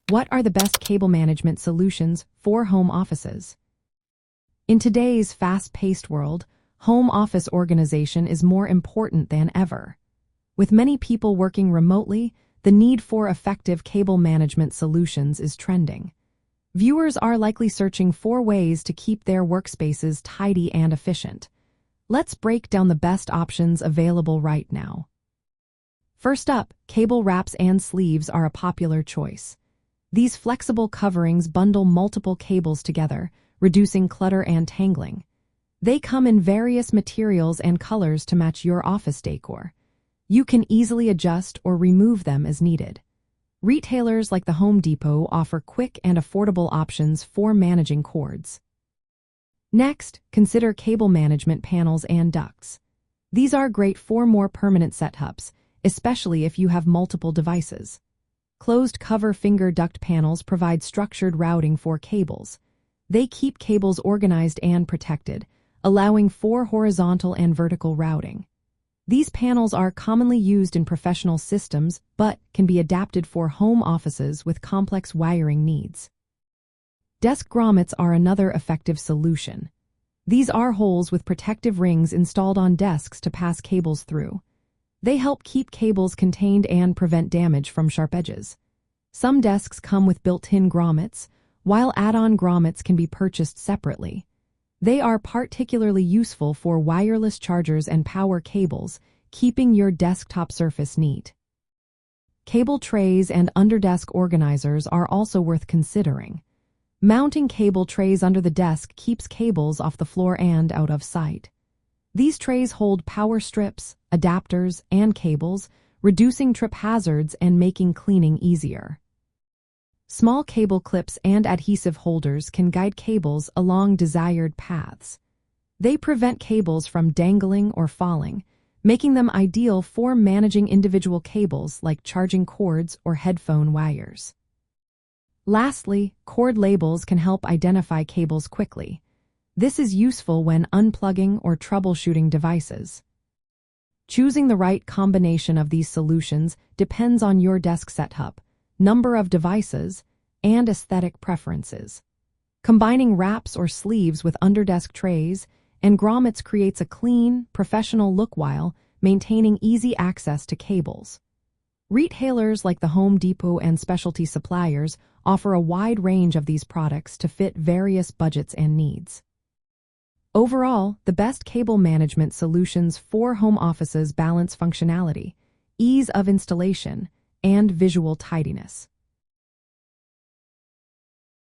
What are the best cable management solutions for home offices? In today's fast-paced world, home office organization is more important than ever. With many people working remotely, the need for effective cable management solutions is trending. Viewers are likely searching for ways to keep their workspaces tidy and efficient. Let's break down the best options available right now. First up, cable wraps and sleeves are a popular choice. These flexible coverings bundle multiple cables together, reducing clutter and tangling. They come in various materials and colors to match your office decor. You can easily adjust or remove them as needed. Retailers like the Home Depot offer quick and affordable options for managing cords. Next, consider cable management panels and ducts. These are great for more permanent setups, especially if you have multiple devices. Closed-cover finger duct panels provide structured routing for cables. They keep cables organized and protected, allowing for horizontal and vertical routing. These panels are commonly used in professional systems but can be adapted for home offices with complex wiring needs. Desk grommets are another effective solution. These are holes with protective rings installed on desks to pass cables through. They help keep cables contained and prevent damage from sharp edges. Some desks come with built-in grommets, while add-on grommets can be purchased separately. They are particularly useful for wireless chargers and power cables, keeping your desktop surface neat. Cable trays and underdesk organizers are also worth considering. Mounting cable trays under the desk keeps cables off the floor and out of sight. These trays hold power strips, adapters, and cables, reducing trip hazards and making cleaning easier. Small cable clips and adhesive holders can guide cables along desired paths. They prevent cables from dangling or falling, making them ideal for managing individual cables like charging cords or headphone wires. Lastly, cord labels can help identify cables quickly. This is useful when unplugging or troubleshooting devices. Choosing the right combination of these solutions depends on your desk setup, number of devices, and aesthetic preferences. Combining wraps or sleeves with underdesk trays and grommets creates a clean, professional look while maintaining easy access to cables. Retailers like the Home Depot and specialty suppliers offer a wide range of these products to fit various budgets and needs. Overall, the best cable management solutions for home offices balance functionality, ease of installation, and visual tidiness.